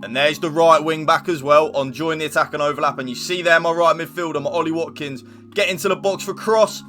And there's the right wing back as well on join the attack and overlap. And you see there my right midfielder, my Ollie Watkins, get into the box for cross.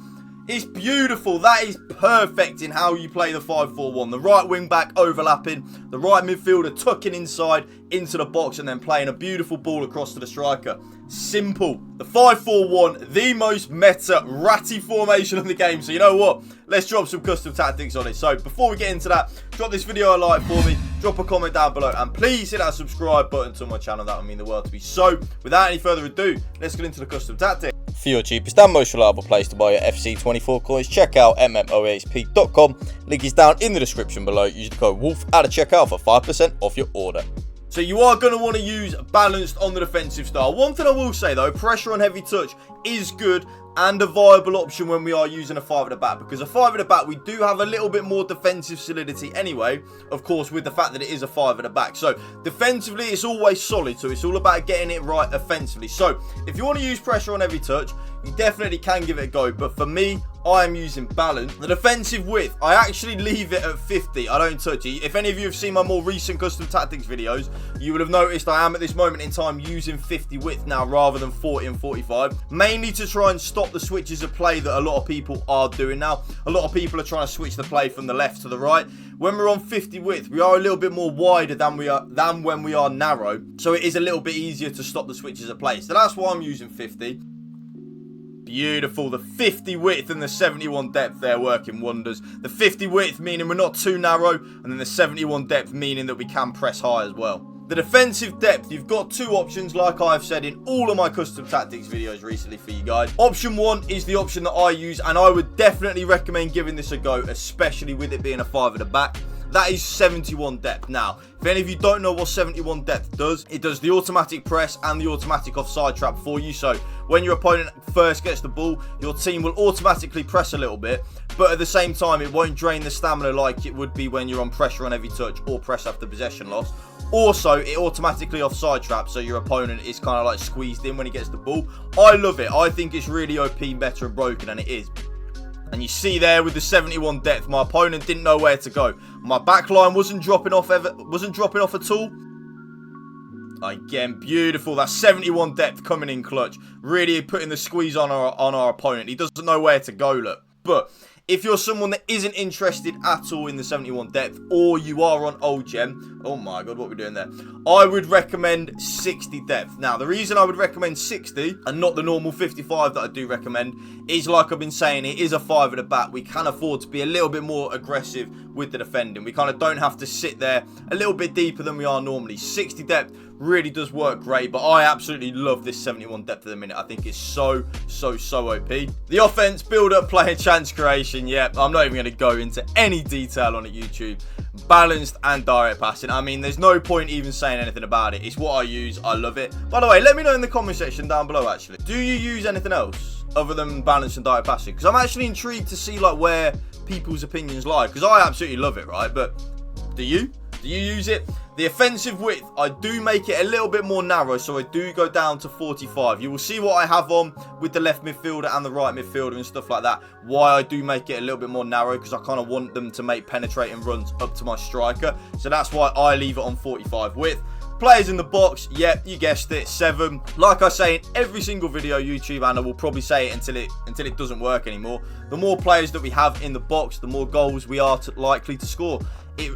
It's beautiful. That is perfect in how you play the 5-4-1. The right wing back overlapping, the right midfielder tucking inside into the box and then playing a beautiful ball across to the striker. Simple. The 5-4-1, the most meta, ratty formation of the game. So you know what? Let's drop some custom tactics on it. So before we get into that, drop this video a like for me, drop a comment down below, and please hit that subscribe button to my channel. That would mean the world to me. So without any further ado, let's get into the custom tactics. For your cheapest and most reliable place to buy your FC24 coins, check out mmoasp.com. Link is down in the description below. Use the code WOLF at checkout for 5% off your order. So you are going to want to use balanced on the defensive style. One thing I will say though, pressure on heavy touch is good and a viable option when we are using a 5 at the back, because a 5 at the back we do have a little bit more defensive solidity anyway, of course, with the fact that it is a 5 at the back. So defensively it's always solid, so it's all about getting it right offensively. So if you want to use pressure on heavy touch, you definitely can give it a go, but for me, I am using balance. The defensive width, I actually leave it at 50. I don't touch it. If any of you have seen my more recent custom tactics videos, you will have noticed I am at this moment in time using 50 width now rather than 40 and 45, mainly to try and stop the switches of play that a lot of people are doing now. A lot of people are trying to switch the play from the left to the right. When we're on 50 width, we are a little bit more wider than when we are narrow, so it is a little bit easier to stop the switches of play. So that's why I'm using 50. Beautiful. The 50 width and the 71 depth, they're working wonders. The 50 width meaning we're not too narrow, and then the 71 depth meaning that we can press high as well. The defensive depth, you've got two options like I've said in all of my custom tactics videos recently for you guys. Option 1 is the option that I use, and I would definitely recommend giving this a go, especially with it being a 5 at the back. That is 71 depth. Now, if any of you don't know what 71 depth does, it does the automatic press and the automatic offside trap for you. So when your opponent first gets the ball, your team will automatically press a little bit, but at the same time, it won't drain the stamina like it would be when you're on pressure on heavy touch or press after possession loss. Also, it automatically offside traps, so your opponent is kind of like squeezed in when he gets the ball. I love it. I think it's really OP, better and broken, and it is. And you see there with the 71 depth, my opponent didn't know where to go. My back line wasn't dropping off at all. Again, beautiful. That 71 depth coming in clutch, really putting the squeeze on our opponent. He doesn't know where to go, look. But if you're someone that isn't interested at all in the 71 depth, or you are on old gem, oh my god, what are we doing there? I would recommend 60 depth. Now, the reason I would recommend 60 and not the normal 55 that I do recommend is, like I've been saying, it is a 5 at the back. We can afford to be a little bit more aggressive with the defending. We kind of don't have to sit there a little bit deeper than we are normally. 60 depth really does work great, but I absolutely love this 71 depth at the minute. I think it's so OP. The offense, build up, play, and chance creation. Yep, I'm not even going to go into any detail on it, YouTube. Balanced and direct passing. I mean, there's no point even saying anything about it. It's what I use. I love it. By the way, let me know in the comment section down below, actually. Do you use anything else other than balanced and direct passing? Because I'm actually intrigued to see like where people's opinions lie, because I absolutely love it, right? But do you? Do you use it? The offensive width, I do make it a little bit more narrow, so I do go down to 45. You will see what I have on with the left midfielder and the right midfielder and stuff like that. Why I do make it a little bit more narrow, because I kind of want them to make penetrating runs up to my striker. So that's why I leave it on 45 width. Players in the box, yep, you guessed it, 7. Like I say in every single video, YouTube, and I will probably say it until it doesn't work anymore. The more players that we have in the box, the more goals we are likely to score.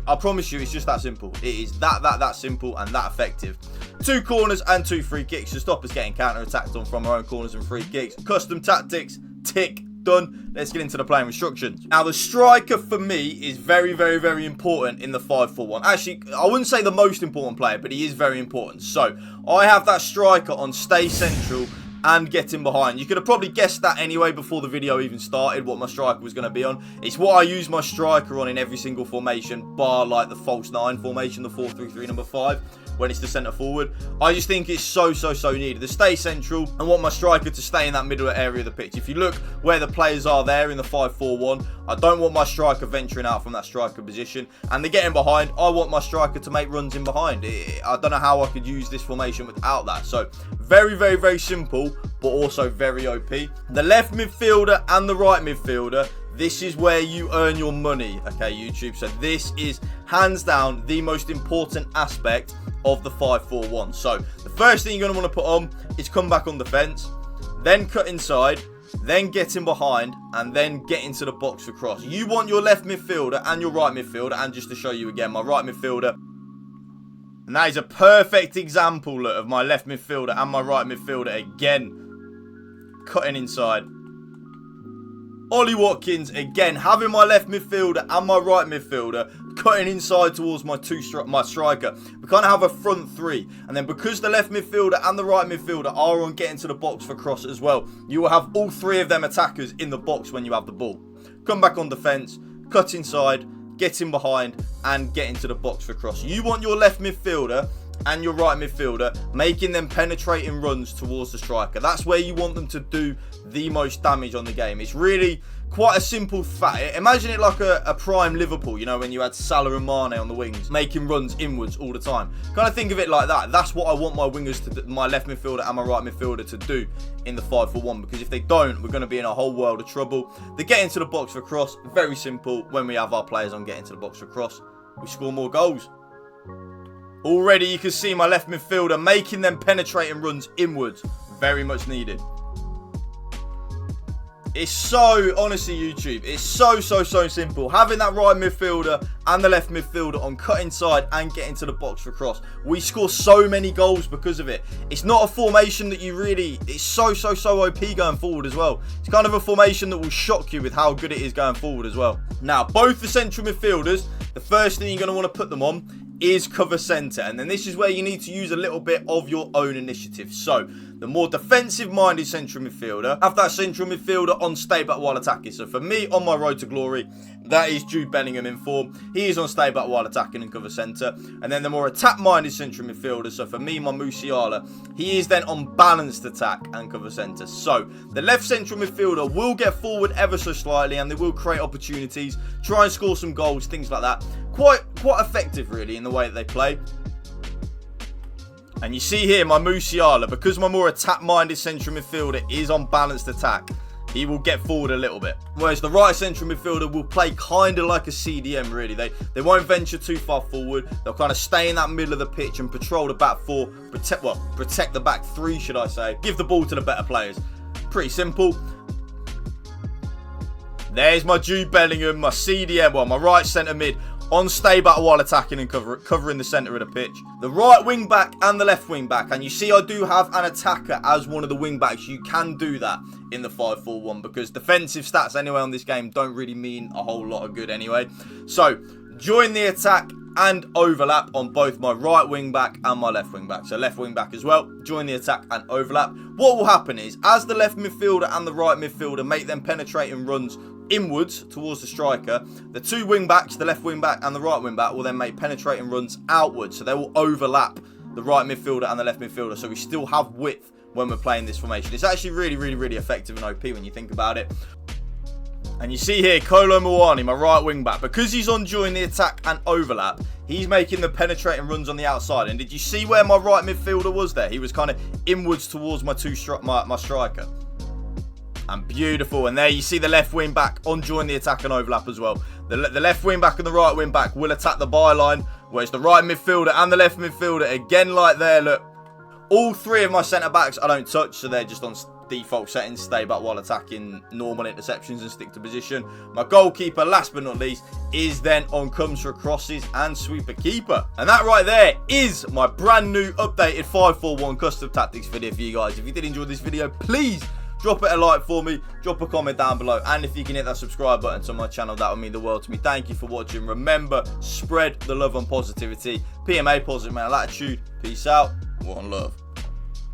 I promise you, it's just that simple. It is that simple and that effective. 2 corners and 2 free kicks to stop us getting counter-attacked on from our own corners and free kicks. Custom tactics, tick, done. Let's get into the playing instructions. Now, the striker for me is very important in the 5-4-1. Actually, I wouldn't say the most important player, but he is very important. So, I have that striker on stay central and getting behind. You could have probably guessed that anyway before the video even started, what my striker was going to be on. It's what I use my striker on in every single formation, bar like the false 9 formation, the 4-3-3 number 5, when it's the centre forward. I just think it's so needed to stay central. I want my striker to stay in that middle area of the pitch. If you look where the players are there in the 5-4-1, I don't want my striker venturing out from that striker position, and they're getting behind. I want my striker to make runs in behind. I don't know how I could use this formation without that. So very simple, but also very OP. The left midfielder and the right midfielder, this is where you earn your money, okay, YouTube? So this is hands down the most important aspect of the 5-4-1. So the first thing you're going to want to put on is come back on defence, then cut inside, then get in behind, and then get into the box for cross. You want your left midfielder and your right midfielder, and just to show you again, my right midfielder, and that is a perfect example, look, of my left midfielder and my right midfielder again, cutting inside. Ollie Watkins, again, having my left midfielder and my right midfielder cutting inside towards my striker. We kind of have a front three. And then because the left midfielder and the right midfielder are on getting to the box for cross as well, you will have all three of them attackers in the box when you have the ball. Come back on defence, cut inside, get in behind, and get into the box for cross. You want your left midfielder and your right midfielder making them penetrating runs towards the striker. That's where you want them to do the most damage on the game. It's really quite a simple fact. Imagine it like a prime Liverpool, you know, when you had Salah and Mane on the wings making runs inwards all the time. Kind of think of it like that. That's what I want my wingers to do, my left midfielder and my right midfielder to do in the 5-4-1, because if they don't, we're going to be in a whole world of trouble. They get into the box for cross, very simple. When we have our players on getting to the box for cross, we score more goals. Already you can see my left midfielder making them penetrating runs inwards. Very much needed. It's so, honestly, YouTube, it's so simple. Having that right midfielder and the left midfielder on cut inside and get into the box for cross. We score so many goals because of it. It's not a formation that you really, it's so OP going forward as well. It's kind of a formation that will shock you with how good it is going forward as well. Now, both the central midfielders, the first thing you're going to want to put them on is cover centre, and then this is where you need to use a little bit of your own initiative. So the more defensive minded central midfielder, have that central midfielder on stay back while attacking. So for me, on my road to glory, that is Jude Bellingham in form. He is on stay back while attacking and cover centre. And then the more attack minded central midfielder, so for me, my Musiala, he is then on balanced attack and cover centre. So the left central midfielder will get forward ever so slightly, and they will create opportunities, try and score some goals, things like that. Quite effective really in the way that they play. And you see here my Musiala, because my more attack-minded central midfielder is on balanced attack, he will get forward a little bit. Whereas the right central midfielder will play kind of like a CDM really. They won't venture too far forward. They'll kind of stay in that middle of the pitch and patrol the back four, protect the back three, should I say. Give the ball to the better players. Pretty simple. There's my Jude Bellingham, my CDM, well, my right centre mid, on stay back while attacking and covering the centre of the pitch. The right wing back and the left wing back. And you see I do have an attacker as one of the wing backs. You can do that in the 5-4-1 because defensive stats anyway on this game don't really mean a whole lot of good anyway. So join the attack and overlap on both my right wing back and my left wing back. So left wing back as well, join the attack and overlap. What will happen is as the left midfielder and the right midfielder make them penetrating runs inwards towards the striker, the two wing backs, the left wing back and the right wing back, will then make penetrating runs outwards. So they will overlap the right midfielder and the left midfielder. So we still have width when we're playing this formation. It's actually really effective and OP when you think about it. And you see here, Kolo Muani, my right wing back, because he's on join the attack and overlap, he's making the penetrating runs on the outside. And did you see where my right midfielder was there? He was kind of inwards towards my striker. And beautiful. And there you see the left wing back on join the attack and overlap as well. The left wing back and the right wing back will attack the byline, whereas the right midfielder and the left midfielder, again like there, look, all three of my centre backs I don't touch, so they're just on default settings, stay back while attacking, normal interceptions and stick to position. My goalkeeper, last but not least, is then on comes for crosses and sweeper keeper. And that right there is my brand new updated 5-4-1 custom tactics video for you guys. If you did enjoy this video, please drop it a like for me, drop a comment down below, and if you can hit that subscribe button to my channel, that would mean the world to me. Thank you for watching. Remember, spread the love and positivity. PMA, positive mental attitude. Peace out. One love.